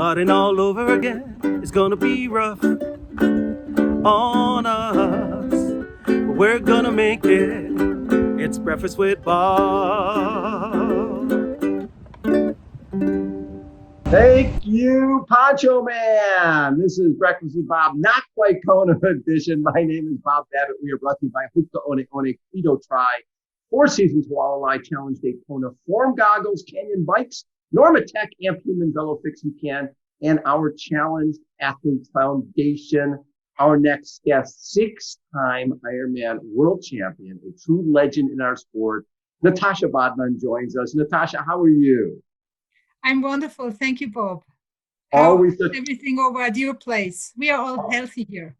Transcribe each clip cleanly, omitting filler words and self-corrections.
Starting all over again is gonna be rough on us, but we're gonna make it. It's Breakfast with Bob. Thank you, Poncho Man. This is Breakfast with Bob, not quite Kona edition. My name is Bob Babbitt. We are brought to you by Hookta One Quito Tri, Four Seasons Walleye Challenge Daytona, Form Goggles, Canyon Bikes, Norma Tech, Amp Human, Velo Fix You Can, and our Challenge Athletes Foundation. Our next guest, six-time Ironman World Champion, a true legend in our sport, Natascha Badmann joins us. Natascha, how are you? I'm wonderful. Thank you, Bob. Always everything over at your place. We are all healthy here.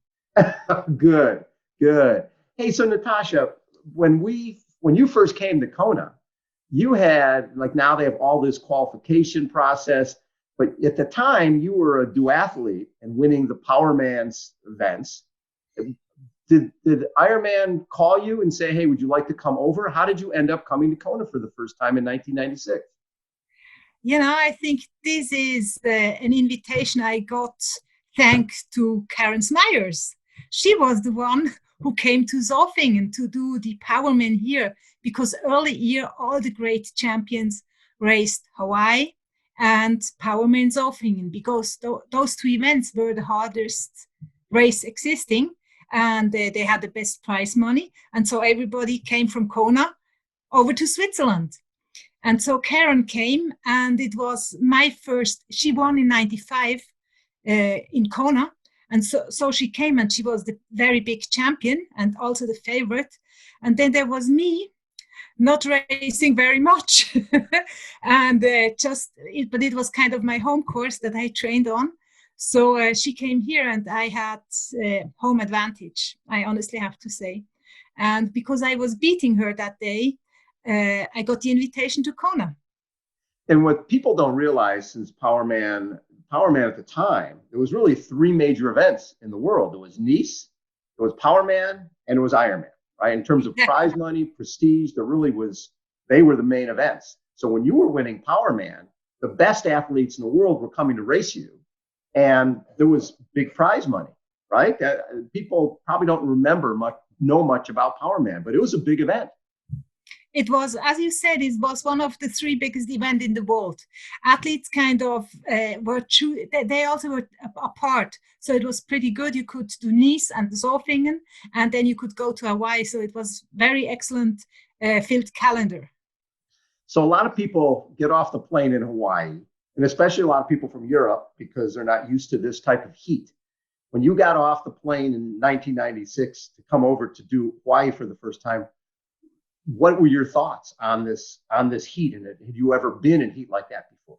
Good. Hey, so Natascha, when you first came to Kona, you had, like, now they have all this qualification process, but at the time you were a duathlete and winning the Powerman's events. Did Ironman call you and say, hey, would you like to come over? How did you end up coming to Kona for the first time in 1996? I think this is an invitation I got thanks to Karen Smyers. She was the one who came to Zofingen to do the Powerman here, because early year, all the great champions raced Hawaii and Powerman Zofingen, because those two events were the hardest race existing, and they had the best prize money. And so everybody came from Kona over to Switzerland. And so Karen came, and it was my first. She won in 95 in Kona. And so she came, and she was the very big champion and also the favorite. And then there was me, not racing very much. And but it was kind of my home course that I trained on. So she came here, and I had home advantage, I honestly have to say. And because I was beating her that day, I got the invitation to Kona. And what people don't realize, since Powerman at the time, there was really three major events in the world. There was Nice, there was Powerman, and it was Ironman, right? In terms of prize money, prestige, they were the main events. So when you were winning Powerman, the best athletes in the world were coming to race you, and there was big prize money, right? People probably don't know much about Powerman, but it was a big event. It was, as you said, it was one of the three biggest events in the world. Athletes kind of were true. They also were apart. So it was pretty good. You could do Nice and Zofingen, and then you could go to Hawaii. So it was very excellent filled calendar. So a lot of people get off the plane in Hawaii, and especially a lot of people from Europe, because they're not used to this type of heat. When you got off the plane in 1996 to come over to do Hawaii for the first time, what were your thoughts on this heat? And had you ever been in heat like that before?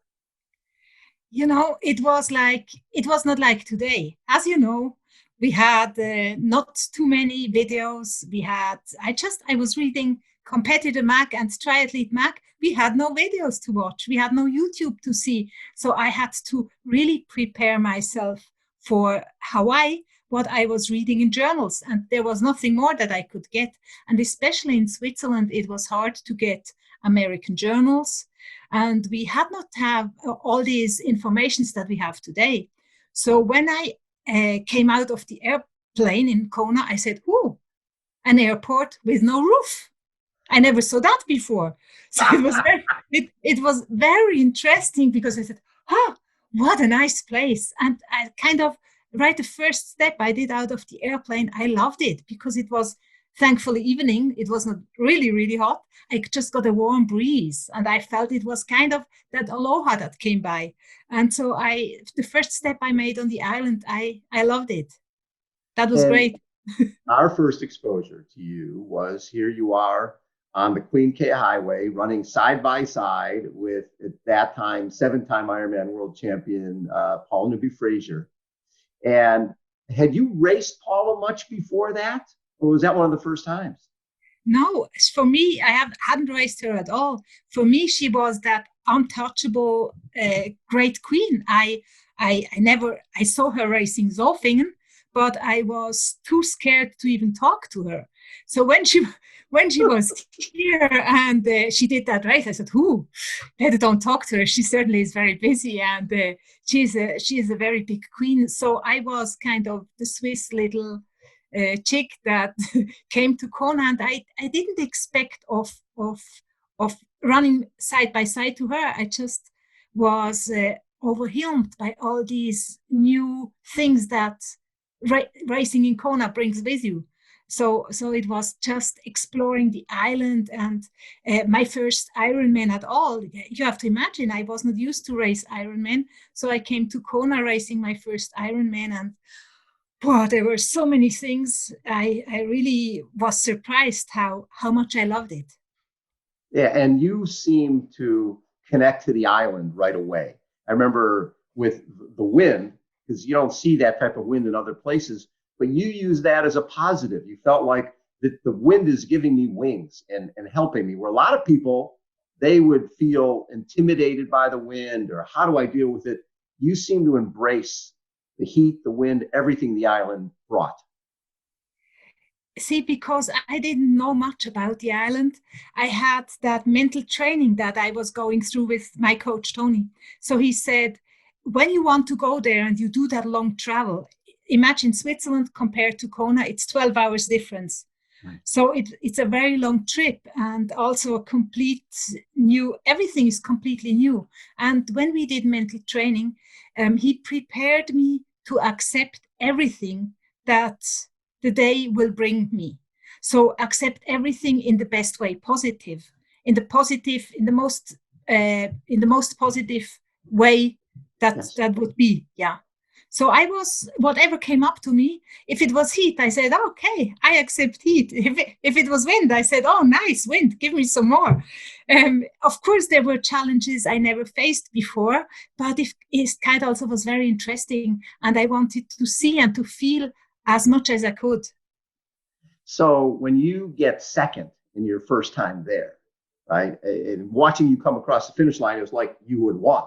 It was not like today. As you know, we had not too many videos. I was reading Competitor Mag and Triathlete Mag. We had no videos to watch. We had no YouTube to see. So I had to really prepare myself for Hawaii, what I was reading in journals, and there was nothing more that I could get. And especially in Switzerland, it was hard to get American journals, and we had not have all these informations that we have today. So when I came out of the airplane in Kona, I said, "Oh, an airport with no roof. I never saw that before." So it was very interesting, because I said, "Oh, what a nice place." And I kind of, right, the first step I did out of the airplane, I loved it, because it was thankfully evening. It was not really, really hot. I just got a warm breeze, and I felt it was kind of that aloha that came by. And so the first step I made on the island, I loved it. That was great. Our first exposure to you was, here you are on the Queen K Highway, running side by side with, at that time, 7-time Ironman World Champion Paul Newby-Fraser. And had you raced Paula much before that, or was that one of the first times? No, for me, I hadn't raced her at all. For me, she was that untouchable great queen. I saw her racing Zofingen, but I was too scared to even talk to her. So when when she was here and she did that race, I said, "Who? Better don't talk to her. She certainly is very busy, and she is a very big queen." So I was kind of the Swiss little chick that came to Kona, and I didn't expect of running side by side to her. I just was overwhelmed by all these new things that racing in Kona brings with you. So it was just exploring the island and my first Ironman at all. You have to imagine I was not used to race Ironman, so I came to Kona racing my first Ironman, and wow, there were so many things. I really was surprised how much I loved it. Yeah, and you seem to connect to the island right away. I remember with the wind, because you don't see that type of wind in other places, but you use that as a positive. You felt like the wind is giving me wings and helping me, where a lot of people, they would feel intimidated by the wind or how do I deal with it? You seem to embrace the heat, the wind, everything the island brought. See, because I didn't know much about the island, I had that mental training that I was going through with my coach, Tony. So he said, when you want to go there and you do that long travel, imagine Switzerland compared to Kona, it's 12 hours difference. Right. So it's a very long trip and also a complete new, everything is completely new. And when we did mental training, he prepared me to accept everything that the day will bring me. So accept everything in the best way, positive, in the most positive way that would be. Yeah. So I was, whatever came up to me, if it was heat, I said, okay, I accept heat. If it was wind, I said, oh, nice wind, give me some more. Of course, there were challenges I never faced before, but it kind of also was very interesting. And I wanted to see and to feel as much as I could. So when you get second in your first time there, right, and watching you come across the finish line, it was like you had won.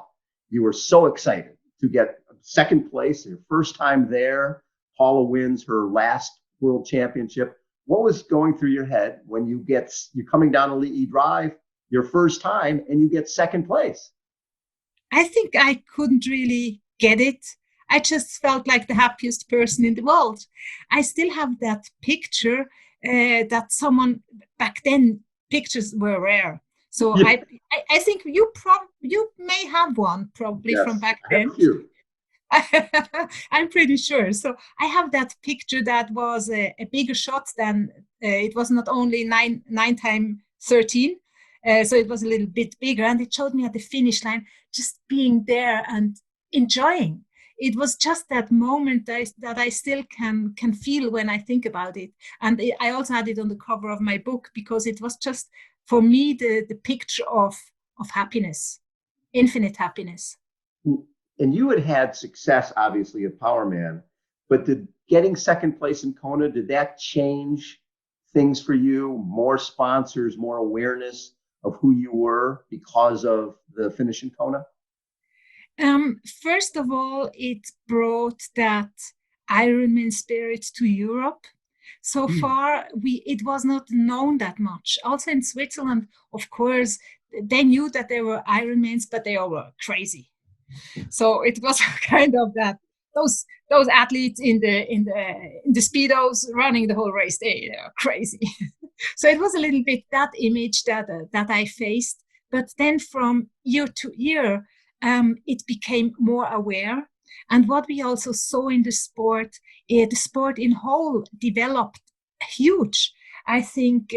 You were so excited to get second place, your first time there. Paula wins her last world championship. What was going through your head when you're coming down a Leahy Drive, your first time, and you get second place? I think I couldn't really get it. I just felt like the happiest person in the world. I still have that picture that someone back then, pictures were rare. So yeah. I think you may have one probably from back then. I'm pretty sure. So I have that picture that was a bigger shot than it was not only 9 times 13. So it was a little bit bigger, and it showed me at the finish line just being there and enjoying. It was just that moment that I still can feel when I think about it. And I also had it on the cover of my book because it was just, for me, the picture of happiness, infinite happiness. And you had success, obviously, at Powerman, but did getting second place in Kona, did that change things for you? More sponsors, more awareness of who you were because of the finish in Kona? First of all, it brought that Ironman spirit to Europe. So far, it was not known that much. Also in Switzerland, of course, they knew that there were Ironmans, but they all were crazy. So it was kind of that those athletes in the speedos running the whole race, they are crazy. So it was a little bit that image that I faced. But then from year to year, it became more aware. And what we also saw in the sport in whole developed huge. I think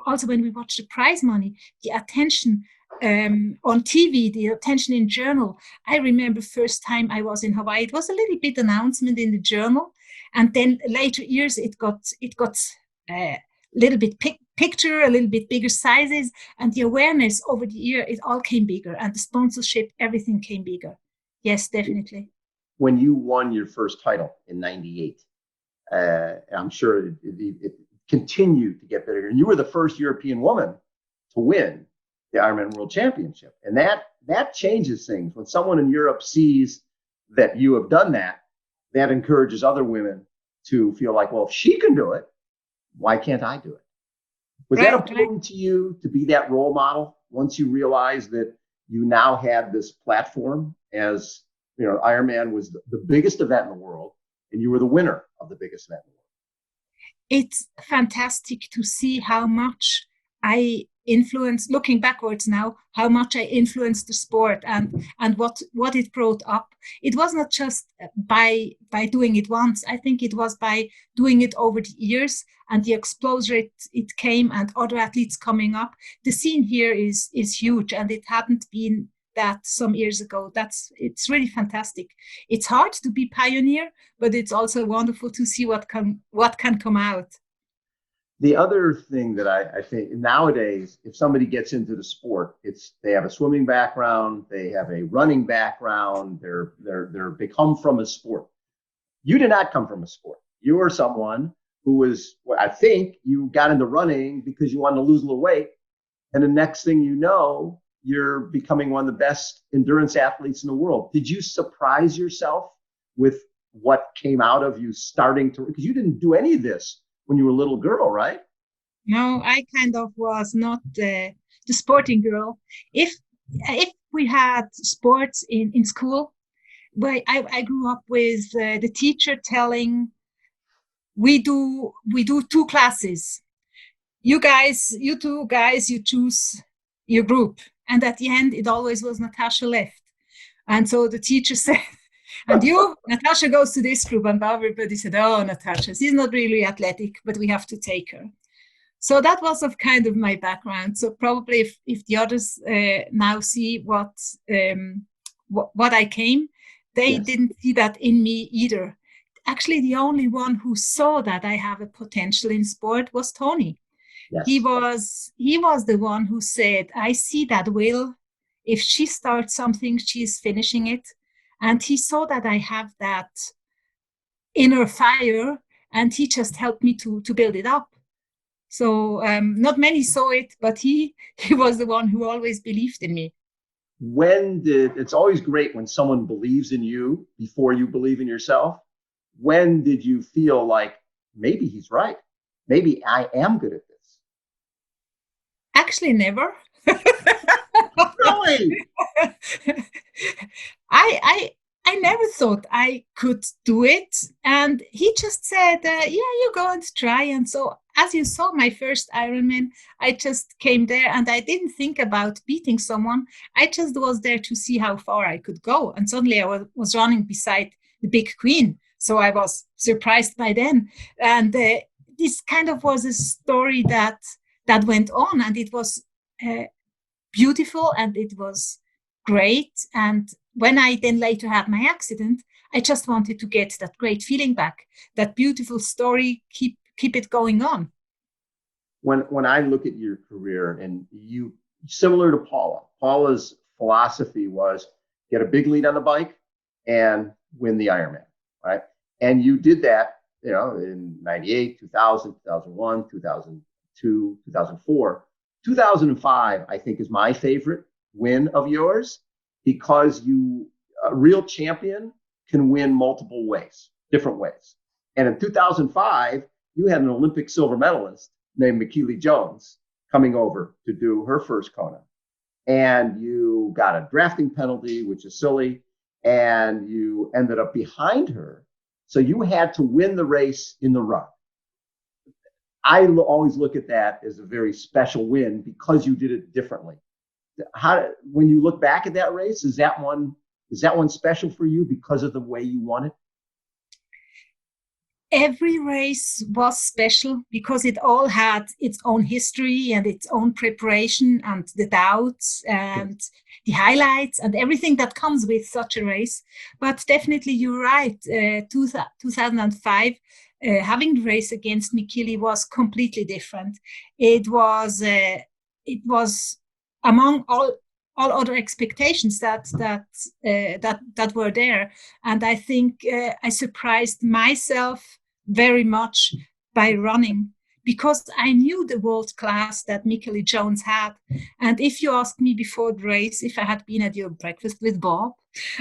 also when we watch the prize money, the attention on TV, the attention in journal. I remember first time I was in Hawaii, it was a little bit announcement in the journal. And then later years, it got a little bit picture, a little bit bigger sizes, and the awareness over the year, it all came bigger, and the sponsorship, everything came bigger. Yes, definitely. When you won your first title in '98, I'm sure it continued to get better, and you were the first European woman to win the Ironman World Championship, and that changes things. When someone in Europe sees that you have done that encourages other women to feel like, well, if she can do it, why can't I do it? Was that Right, right. important to you to be that role model once you realized that you now had this platform as, Ironman was the biggest event in the world and you were the winner of the biggest event in the It's fantastic to see how much I influenced, looking backwards now, how much I influenced the sport and what it brought up. It was not just by doing it once. I think it was by doing it over the years and the exposure it came and other athletes coming up. The scene here is huge and it hadn't been that some years ago. It's really fantastic. It's hard to be pioneer, but it's also wonderful to see what can come out. The other thing that I think nowadays, if somebody gets into the sport, they have a swimming background, they have a running background, they come from a sport. You did not come from a sport. You are someone who was, I think you got into running because you wanted to lose a little weight. And the next thing you know, you're becoming one of the best endurance athletes in the world. Did you surprise yourself with what came out of you starting to, because you didn't do any of this when you were a little girl, right? No, I kind of was not the sporting girl. If we had sports in school, but I grew up with the teacher telling we do two classes. You two guys, you choose your group, and at the end, it always was Natascha left. And so the teacher said, and you, Natascha goes to this group, and everybody said, oh, Natascha, she's not really athletic, but we have to take her. So that was of kind of my background. So probably if the others now see what I came, they Yes. didn't see that in me either. Actually, the only one who saw that I have a potential in sport was Tony. He Yes. was the one who said, I see that Will, if she starts something, she's finishing it. And he saw that I have that inner fire, and he just helped me to build it up. So not many saw it, but he was the one who always believed in me. It's always great when someone believes in you before you believe in yourself. When did you feel like maybe he's right? Maybe I am good at this. Actually, never. Really? I I never thought I could do it, and he just said, "Yeah, you go and try." And so, as you saw, my first Ironman, I just came there, and I didn't think about beating someone. I just was there to see how far I could go, and suddenly I was running beside the big queen. So I was surprised by then, and this kind of was a story that went on, and it was uh, beautiful and it was great. And when I then later had my accident, I just wanted to get that great feeling back, that beautiful story, keep it going on. When I look at your career and you, similar to Paula's philosophy was get a big lead on the bike and win the Ironman, right? And you did that, in 98, 2000, 2001, 2002, 2004. 2005, I think, is my favorite win of yours because a real champion can win multiple ways, different ways. And in 2005, you had an Olympic silver medalist named Mikili Jones coming over to do her first Kona. And you got a drafting penalty, which is silly, and you ended up behind her. So you had to win the race in the run. I always look at that as a very special win because you did it differently. When you look back at that race, is that one special for you because of the way you won it? Every race was special because it all had its own history and its own preparation and the doubts and the highlights and everything that comes with such a race. But definitely, you're right. 2005, having the race against Mikili was completely different. It was among all other expectations that were there, and I think I surprised myself very much by running because I knew the world class that Mikili Jones had. And if you asked me before the race, if I had been at your breakfast with Bob,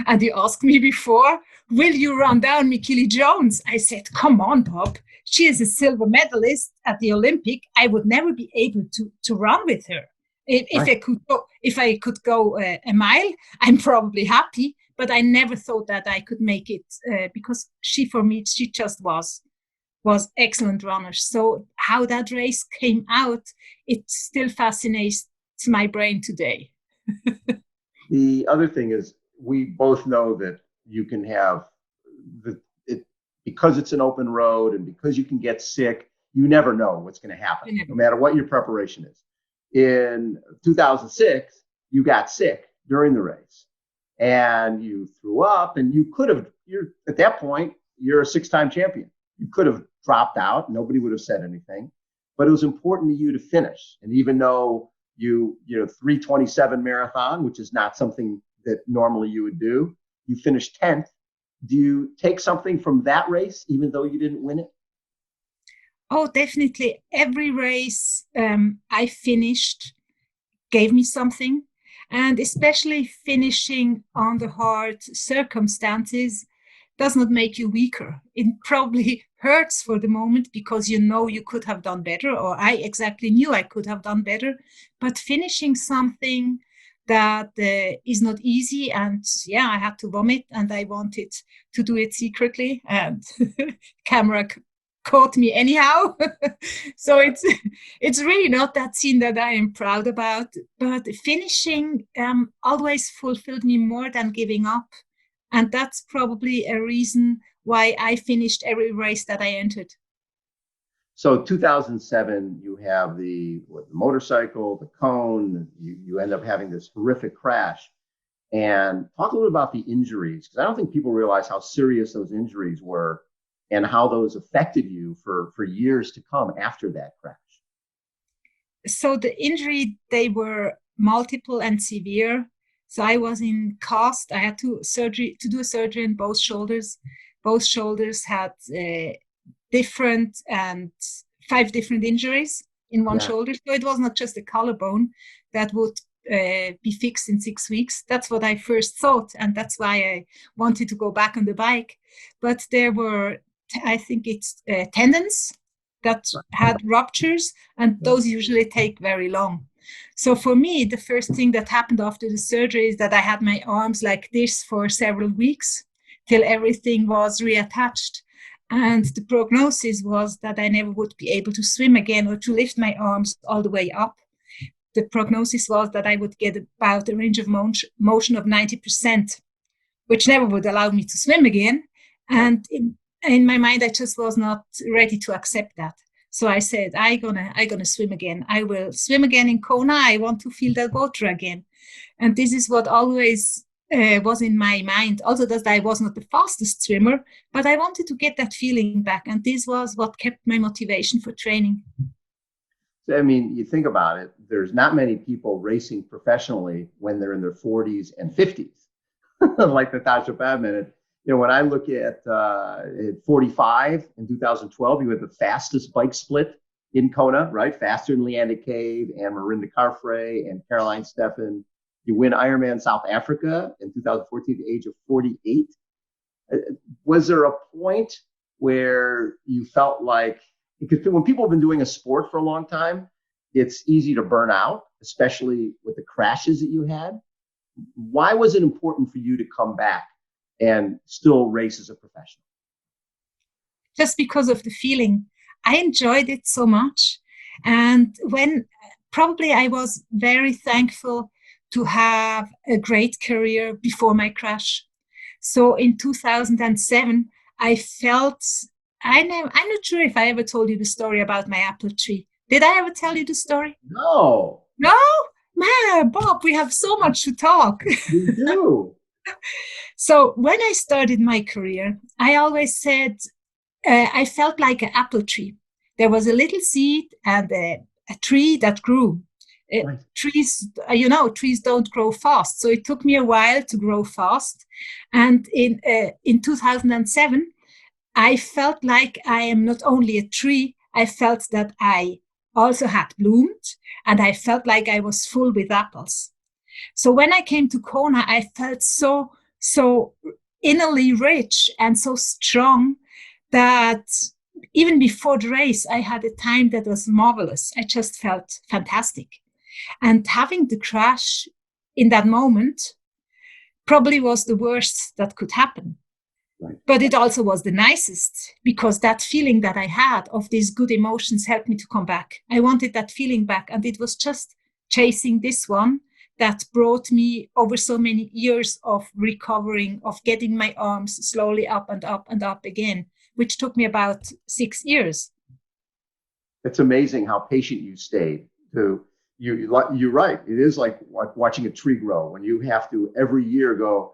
and you asked me before, will you run down Mikili Jones? I said, come on, Bob. she is a silver medalist at the Olympic. I would never be able to run with her. If I could go a mile, I'm probably happy. But I never thought that I could make it because she just was excellent runner. So how that race came out, it still fascinates my brain today. The other thing is, we both know that you can have because it's an open road and because you can get sick, you never know what's going to happen, no matter what your preparation is. In 2006, you got sick during the race and you threw up, and at that point, you're a 6-time champion. You could have dropped out. Nobody would have said anything, but it was important to you to finish. And even though you 3:27 marathon, which is not something that normally you would do, you finished 10th. Do you take something from that race, even though you didn't win it? Oh, definitely. Every race I finished gave me something. And especially finishing on the hard circumstances does not make you weaker. It probably hurts for the moment because you could have done better, or I exactly knew I could have done better. But finishing something that is not easy, and I had to vomit, and I wanted to do it secretly, and camera caught me anyhow. So it's really not that scene that I am proud about, but finishing always fulfilled me more than giving up, and that's probably a reason why I finished every race that I entered. So 2007, you have the motorcycle, the cone, you end up having this horrific crash. And talk a little about the injuries, because I don't think people realize how serious those injuries were and how those affected you for years to come after that crash. So the injury, they were multiple and severe. So I was in cast. I had to do a surgery in both shoulders. Both shoulders had different and 5 different injuries in one shoulder. So it was not just a collarbone that would be fixed in 6 weeks. That's what I first thought, and that's why I wanted to go back on the bike. But there were, I think it's tendons that had ruptures, and those usually take very long. So for me, the first thing that happened after the surgery is that I had my arms like this for several weeks till everything was reattached. And the prognosis was that I never would be able to swim again or to lift my arms all the way up. The prognosis was that I would get about a range of motion of 90%, which never would allow me to swim again. And in my mind, I just was not ready to accept that. So I said, I'm gonna swim again. I will swim again in Kona. I want to feel that water again. And this is what always was in my mind. Also that I was not the fastest swimmer, but I wanted to get that feeling back. And this was what kept my motivation for training. So, I mean, you think about it, there's not many people racing professionally when they're in their 40s and 50s, like Natascha Badmann. When I look at 45 in 2012, you had the fastest bike split in Kona, right? Faster than Leanda Cave and Marinda Carfrae and Caroline Steffen. You win Ironman South Africa in 2014 at the age of 48. Was there a point where you felt like, because when people have been doing a sport for a long time, it's easy to burn out, especially with the crashes that you had. Why was it important for you to come back and still race as a professional? Just because of the feeling. I enjoyed it so much. And when probably I was very thankful to have a great career before my crash. So in 2007, I felt, I'm not sure if I ever told you the story about my apple tree. Did I ever tell you the story? No. No? Man, Bob, we have so much to talk. We do. So when I started my career, I always said, I felt like an apple tree. There was a little seed and a tree that grew. Right. Trees don't grow fast. So it took me a while to grow fast. And in 2007, I felt like I am not only a tree, I felt that I also had bloomed, and I felt like I was full with apples. So when I came to Kona, I felt so innerly rich and so strong that even before the race, I had a time that was marvelous. I just felt fantastic. And having the crash in that moment probably was the worst that could happen. Right. But it also was the nicest, because that feeling that I had of these good emotions helped me to come back. I wanted that feeling back. And it was just chasing this one that brought me over so many years of recovering, of getting my arms slowly up and up and up again, which took me about 6 years. It's amazing how patient you stayed. You're right. It is like watching a tree grow when you have to every year go,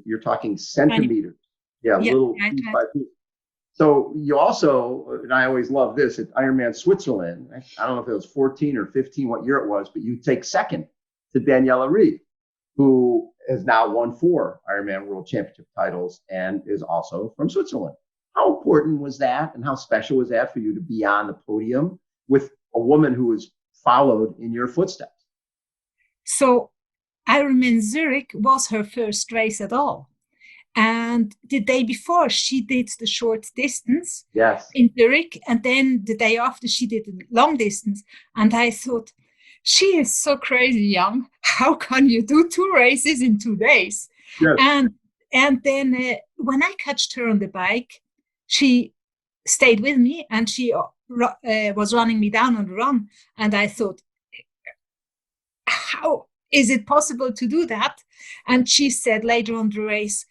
you're talking centimeters. Yeah, little piece by piece. So you also, and I always love this, at Ironman Switzerland, I don't know if it was 14 or 15, what year it was, but you take second to Daniela Reed, who has now won 4 Ironman World Championship titles and is also from Switzerland. How important was that, and how special was that for you to be on the podium with a woman who was followed in your footsteps? So Ironman Zurich was her first race at all. And the day before, she did the short distance in Zurich. And then the day after, she did the long distance. And I thought, she is so crazy young. How can you do 2 races in 2 days? Yes. And then when I catched her on the bike, she stayed with me, and she was running me down on the run. And I thought, how is it possible to do that? And she said later on the race,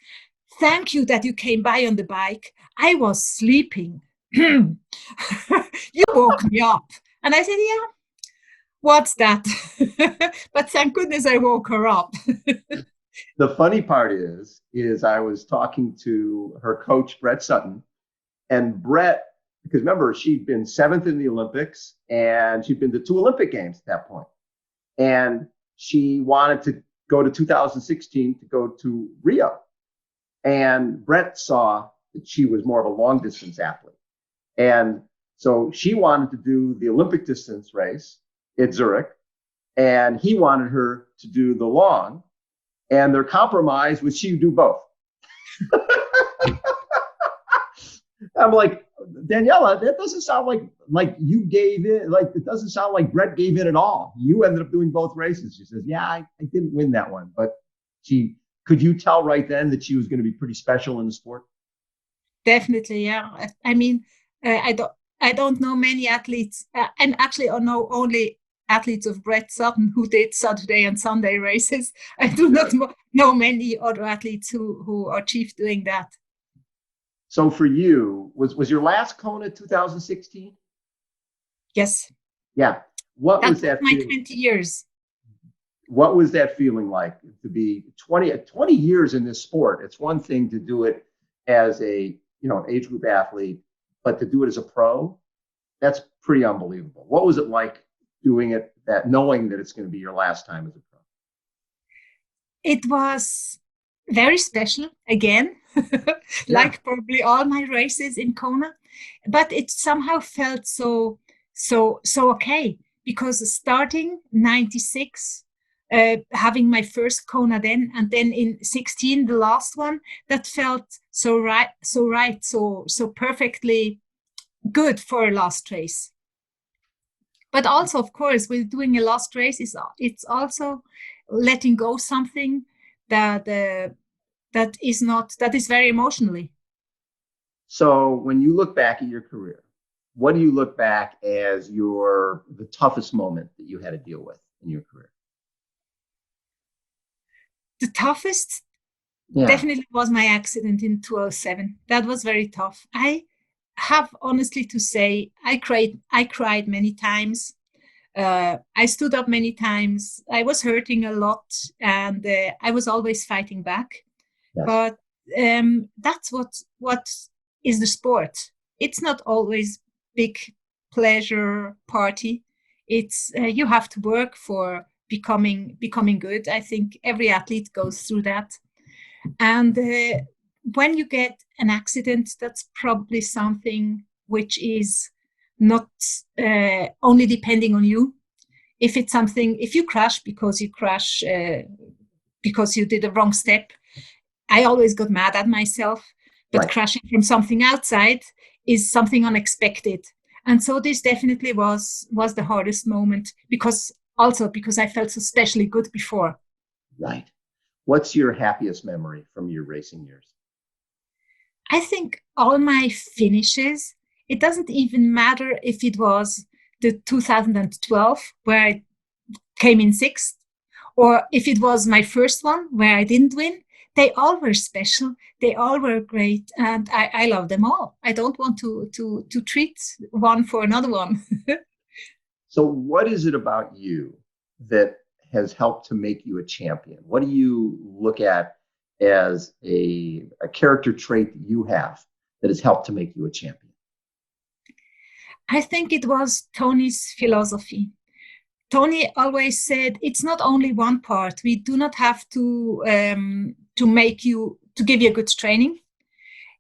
thank you that you came by on the bike. I was sleeping. You woke me up. And I said, yeah, what's that? But thank goodness I woke her up. The funny part is I was talking to her coach, Brett Sutton, and Brett, because remember, she'd been 7th in the Olympics, and she'd been to 2 Olympic Games at that point. And she wanted to go to 2016 to go to Rio. And Brett saw that she was more of a long distance athlete. And so she wanted to do the Olympic distance race at Zurich, and he wanted her to do the long. And their compromise was she would do both. I'm like, Daniela, that doesn't sound like you gave in. Like, it doesn't sound like Brett gave in at all. You ended up doing both races. She says, yeah, I didn't win that one, but could you tell right then that she was going to be pretty special in the sport? Definitely, yeah. I mean, I don't know many athletes, and actually I know only athletes of Brett Sutton who did Saturday and Sunday races. I do not know many other athletes who achieved doing that. So for you, was your last Kona 2016? Yes. Yeah. What was that? My 20 years. What was that feeling like to be 20 years in this sport? It's one thing to do it as a, an age group athlete, but to do it as a pro, that's pretty unbelievable. What was it like doing it, knowing that it's going to be your last time as a pro? It was very special again, like probably all my races in Kona, but it somehow felt so okay, because starting 96, having my first Kona then, and then in 16, the last one, that felt so perfectly good for a last race. But also, of course, with doing a last race, it's also letting go something that is very emotionally. So when you look back at your career, what do you look back as the toughest moment that you had to deal with in your career? The toughest definitely was my accident in 2007. That was very tough. I have honestly to say, I cried many times. I stood up many times. I was hurting a lot, and I was always fighting back. Yes. But that's what is the sport. It's not always big pleasure party. It's you have to work for becoming good. I think every athlete goes through that. And when you get an accident, that's probably something which is not only depending on you. If it's something, if you crash because you did a wrong step, I always got mad at myself. But crashing from something outside is something unexpected. And so this definitely was the hardest moment, because I felt so especially good before. Right. What's your happiest memory from your racing years? I think all my finishes, it doesn't even matter if it was the 2012 where I came in sixth, or if it was my first one where I didn't win. They all were special. They all were great, and I love them all. I don't want to treat one for another one. So, what is it about you that has helped to make you a champion? What do you look at as a character trait that you have that has helped to make you a champion? I think it was Tony's philosophy. Tony always said it's not only one part. We do not have to give you a good training.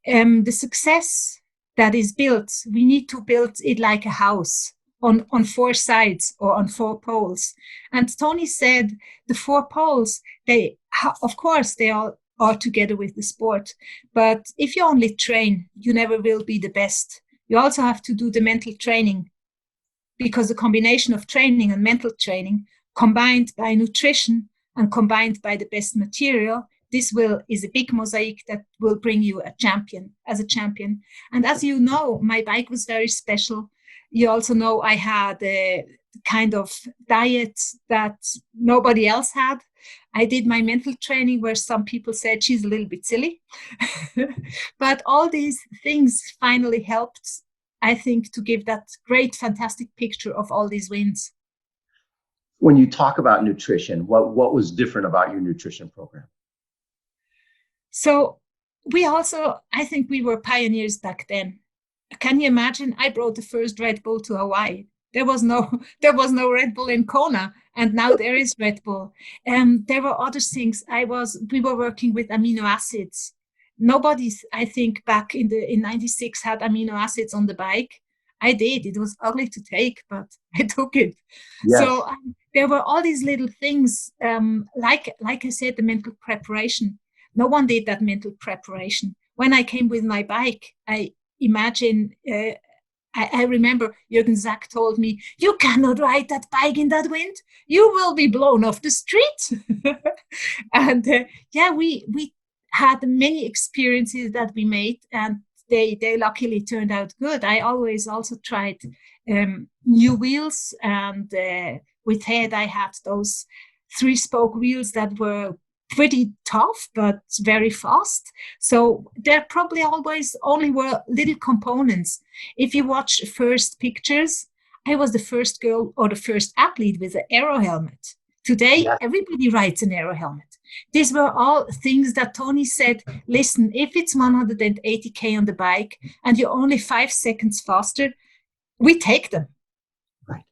The success that is built, we need to build it like a house on four sides or on four poles. And Tony said the four poles, of course, they all are together with the sport. But if you only train, you never will be the best. You also have to do the mental training, because the combination of training and mental training combined by nutrition and combined by the best material, this is a big mosaic that will bring you as a champion. And as you know, my bike was very special. You also know I had a kind of diet that nobody else had. I did my mental training where some people said she's a little bit silly. But all these things finally helped, I think, to give that great, fantastic picture of all these wins. When you talk about nutrition, what was different about your nutrition program? So I think we were pioneers back then. Can you imagine? I brought the first Red Bull to Hawaii. There was no Red Bull in Kona, and now there is Red Bull. There were other things. We were working with amino acids. Nobody, I think, back in '96 had amino acids on the bike. I did. It was ugly to take, but I took it. Yes. So there were all these little things, like I said, the mental preparation. No one did that mental preparation. When I came with my bike, I remember Jürgen Zack told me, "You cannot ride that bike in that wind. You will be blown off the street." And we had many experiences that we made, and they luckily turned out good. I always also tried new wheels, and with head I had those 3-spoke wheels that were pretty tough but very fast. So there probably always only were little components. If you watch first pictures, I was the first girl or the first athlete with an aero helmet. Today, Yes. Everybody rides an aero helmet. These were all things that Tony said, listen, if it's 180K on the bike and you're only 5 seconds faster, we take them. Right.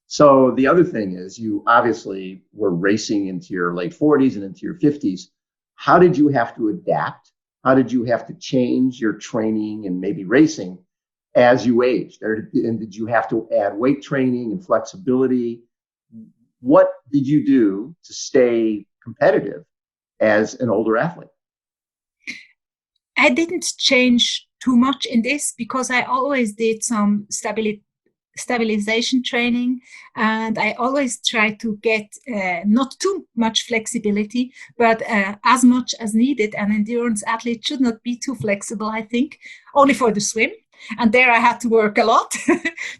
So the other thing is, you obviously were racing into your late 40s and into your 50s. How did you have to adapt? How did you have to change your training and maybe racing as you aged? And did you have to add weight training and flexibility? What did you do to stay competitive as an older athlete? I didn't change too much in this because I always did some stabilization training, and I always try to get not too much flexibility, but as much as needed. An endurance athlete should not be too flexible, I think, only for the swim. And there I had to work a lot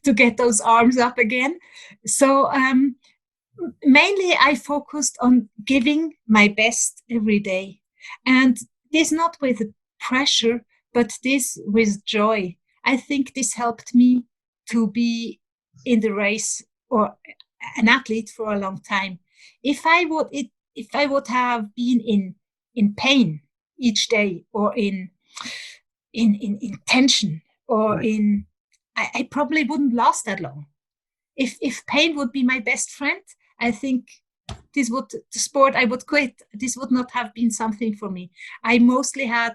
to get those arms up again. So mainly I focused on giving my best every day. And this not with pressure, but this with joy. I think this helped me to be in the race or an athlete for a long time. If I would have been in pain each day, or in tension, or Right. I probably wouldn't last that long. If pain would be my best friend, I think the sport I would quit. This would not have been something for me. I mostly had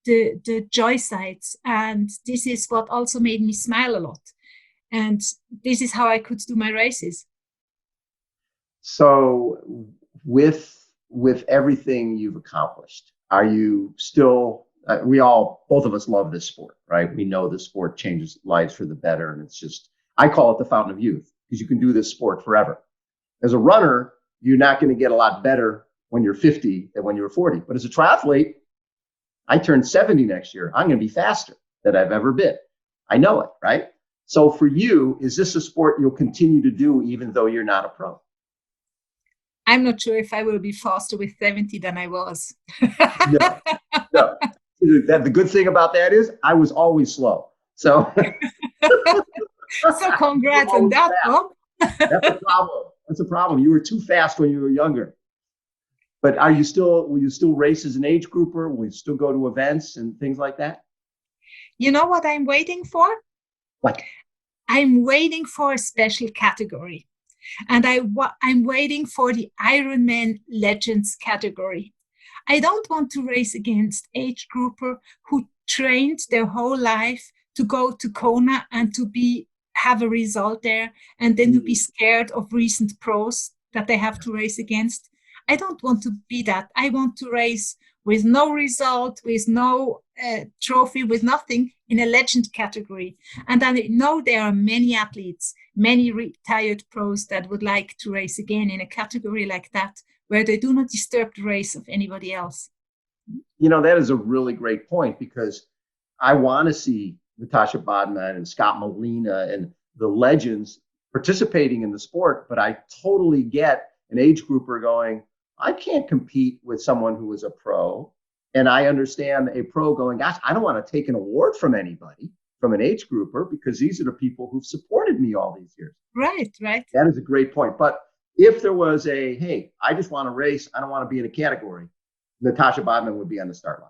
the joy sides, and this is what also made me smile a lot. And this is how I could do my races. So with everything you've accomplished, are you still both of us love this sport, right? We know this sport changes lives for the better. And it's just, I call it the fountain of youth because you can do this sport forever. As a runner, you're not going to get a lot better when you're 50 than when you're 40. But as a triathlete, I turn 70 next year. I'm going to be faster than I've ever been. I know it, right? So for you, is this a sport you'll continue to do even though you're not a pro? I'm not sure if I will be faster with 70 than I was. No, no. The good thing about that is I was always slow. So, So congrats on that, Bob. That's a problem. That's a problem. You were too fast when you were younger. But will you still race as an age grouper? Will you still go to events and things like that? You know what I'm waiting for? What? I'm waiting for a special category. And I'm waiting for the Ironman Legends category. I don't want to race against age grouper who trained their whole life to go to Kona and to have a result there, and then to be scared of recent pros that they have to race against. I don't want to be that. I want to race with no result, with no trophy, with nothing, in a legend category. And I know there are many athletes, many retired pros that would like to race again in a category like that, where they do not disturb the race of anybody else. You know, that is a really great point, because I want to see Natascha Badmann and Scott Molina and the legends participating in the sport, but I totally get an age grouper going, I can't compete with someone who is a pro. And I understand a pro going, gosh, I don't want to take an award from anybody, from an age grouper, because these are the people who've supported me all these years. Right, right. That is a great point. But if there was hey, I just want to race, I don't want to be in a category, Natascha Badmann would be on the start line.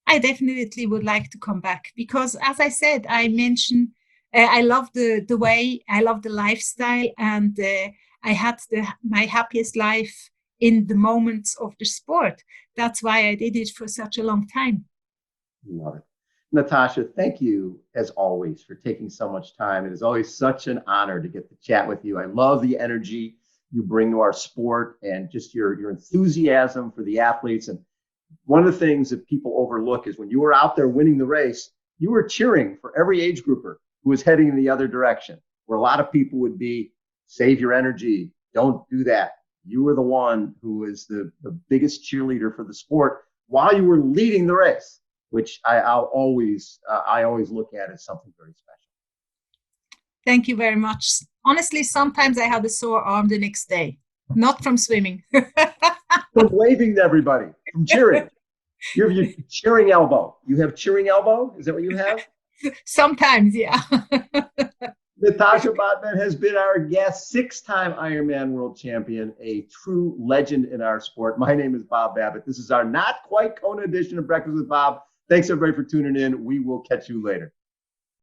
I definitely would like to come back because, as I said, I mentioned I love the way, I love the lifestyle, and I had my happiest life in the moments of the sport. That's why I did it for such a long time. Love it. Natascha, thank you as always for taking so much time. It is always such an honor to get to chat with you. I love the energy you bring to our sport and just your enthusiasm for the athletes. And one of the things that people overlook is when you were out there winning the race, you were cheering for every age grouper who was heading in the other direction, where a lot of people would be, save your energy, don't do that. You were the one who was the biggest cheerleader for the sport while you were leading the race, which I always look at as something very special. Thank you very much. Honestly, sometimes I had a sore arm the next day, not from swimming. From waving to everybody, from cheering. You have your cheering elbow. You have cheering elbow? Is that what you have? Sometimes, yeah. Natascha Badmann has been our guest, 6-time Ironman World Champion, a true legend in our sport. My name is Bob Babbitt. This is our not quite Kona edition of Breakfast with Bob. Thanks, everybody, for tuning in. We will catch you later.